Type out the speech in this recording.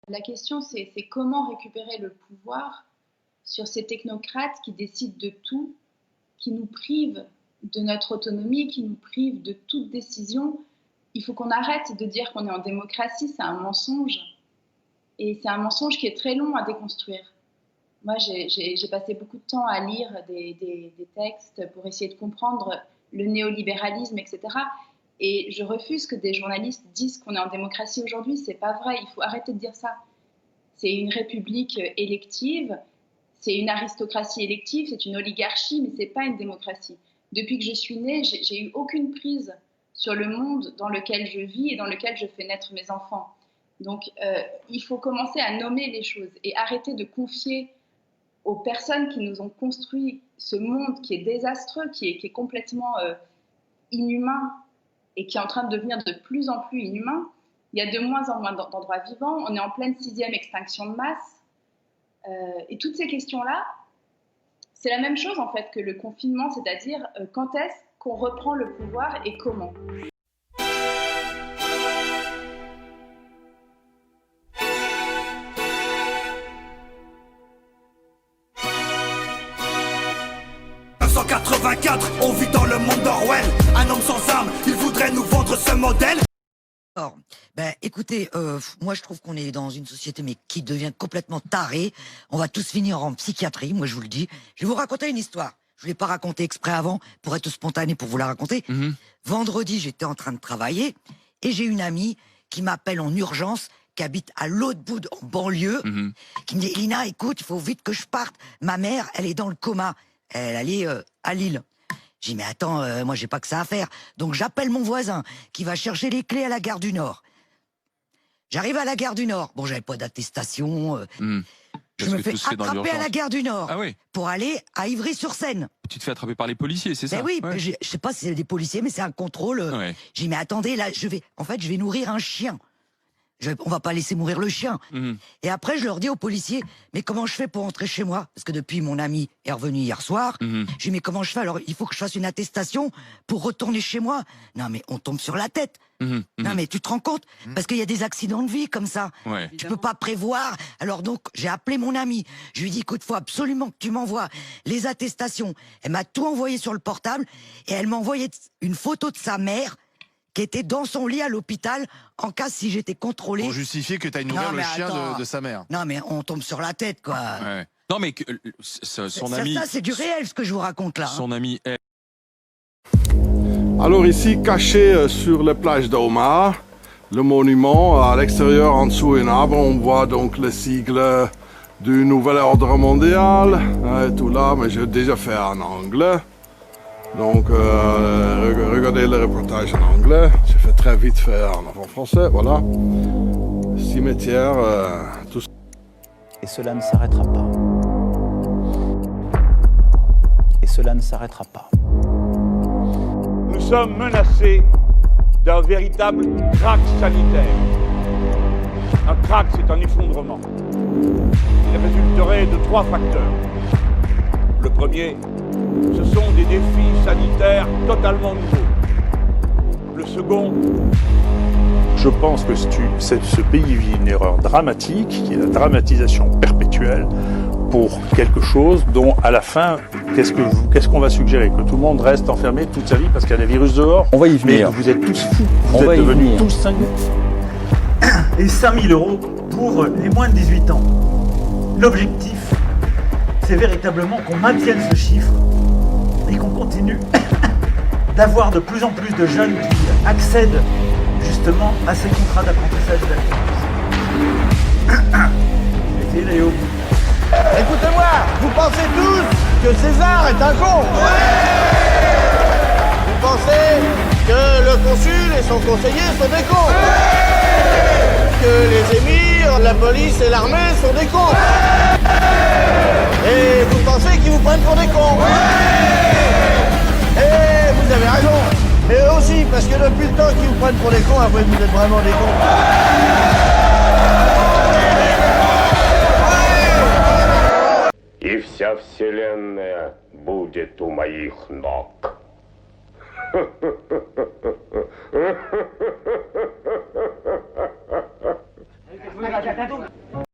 La question, c'est comment récupérer le pouvoir sur ces technocrates qui décident de tout, qui nous privent de notre autonomie, qui nous privent de toute décision. Il faut qu'on arrête de dire qu'on est en démocratie, c'est un mensonge. Et c'est un mensonge qui est très long à déconstruire. Moi, j'ai passé beaucoup de temps à lire des textes pour essayer de comprendre le néolibéralisme, etc. Et je refuse que des journalistes disent qu'on est en démocratie aujourd'hui. C'est pas vrai, il faut arrêter de dire ça. C'est une république élective, c'est une aristocratie élective, c'est une oligarchie, mais c'est pas une démocratie. Depuis que je suis née, j'ai eu aucune prise sur le monde dans lequel je vis et dans lequel je fais naître mes enfants. Donc, il faut commencer à nommer les choses et arrêter de confier aux personnes qui nous ont construit ce monde qui est désastreux, qui est complètement inhumain et qui est en train de devenir de plus en plus inhumain. Il y a de moins en moins d'endroits vivants. On est en pleine 6e extinction de masse. Et toutes ces questions-là, c'est la même chose en fait que le confinement, c'est-à-dire quand est-ce qu'on reprend le pouvoir et comment. On vit dans le monde d'Orwell. Un homme sans armes, il voudrait nous vendre ce modèle. Alors, écoutez, moi je trouve qu'on est dans une société mais qui devient complètement tarée. On va tous finir en psychiatrie, moi je vous le dis. Je vais vous raconter une histoire. Je ne l'ai pas racontée exprès avant pour être spontané pour vous la raconter. Vendredi, j'étais en train de travailler et j'ai une amie qui m'appelle en urgence, qui habite à l'autre bout en banlieue, qui me dit Lina, écoute, il faut vite que je parte. Ma mère, elle est dans le coma. Elle allait à Lille. J'ai dit, mais attends, moi j'ai pas que ça à faire. Donc j'appelle mon voisin qui va chercher les clés à la gare du Nord. J'arrive à la gare du Nord. Bon, j'avais pas d'attestation. Je me fais attraper à la gare du Nord pour aller à Ivry-sur-Seine. Tu te fais attraper par les policiers, c'est ça? Oui, je sais pas si c'est des policiers, mais c'est un contrôle. J'ai dit, mais attendez, là, je vais nourrir un chien. On va pas laisser mourir le chien. Et après, je leur dis aux policiers, mais comment je fais pour rentrer chez moi? Parce que depuis, mon ami est revenu hier soir. Je dis, mais comment je fais? Alors, il faut que je fasse une attestation pour retourner chez moi. Non, mais on tombe sur la tête. Non, mais tu te rends compte? Parce qu'il y a des accidents de vie comme ça. Tu peux pas prévoir. Alors donc, j'ai appelé mon ami. Je lui ai dit, écoute, faut absolument que tu m'envoies les attestations. Elle m'a tout envoyé sur le portable et elle m'a envoyé une photo de sa mère qui était dans son lit à l'hôpital en cas si j'étais contrôlé. Pour justifier que tu ailles nourrir le chien de sa mère. Non, mais on tombe sur la tête, quoi. Non, mais son ami... Ça, c'est du réel, ce que je vous raconte là. Son ami est... Alors ici, caché sur les plages d'Omaha, le monument, à l'extérieur, en dessous un arbre, on voit donc le sigle du Nouvel Ordre Mondial. Tout là, mais j'ai déjà fait en anglais. Donc, regardez le reportage en anglais. J'ai fait très vite faire en français, voilà. Cimetière, tout ça. Et cela ne s'arrêtera pas. Et cela ne s'arrêtera pas. Nous sommes menacés d'un véritable krach sanitaire. Un krach, c'est un effondrement. Il résulterait de 3 facteurs. Le premier, ce sont des défis sanitaires totalement nouveaux. Le second... Je pense que ce pays vit une erreur dramatique, qui est la dramatisation perpétuelle pour quelque chose dont, à la fin, qu'est-ce qu'on va suggérer? Que tout le monde reste enfermé toute sa vie parce qu'il y a des virus dehors? On va y venir. Mais vous êtes tous fous. Vous êtes devenus tous cinglés. Et 5 000 € pour les moins de 18 ans. L'objectif, c'est véritablement qu'on maintienne ce chiffre et qu'on continue d'avoir de plus en plus de jeunes qui accèdent justement à ces contrats d'apprentissage d'alternance. Et Léo. Écoutez-moi, vous pensez tous que César est un con? Vous pensez que le consul et son conseiller sont des cons? Que les émirs, la police et l'armée sont des cons? Et vous pensez qu'ils vous prennent pour des cons? Et vous avez raison. Mais eux aussi, parce que depuis le temps qu'ils vous prennent pour des cons, après vous êtes vraiment des cons. И вся вселенная будет у моих ног. à bientôt.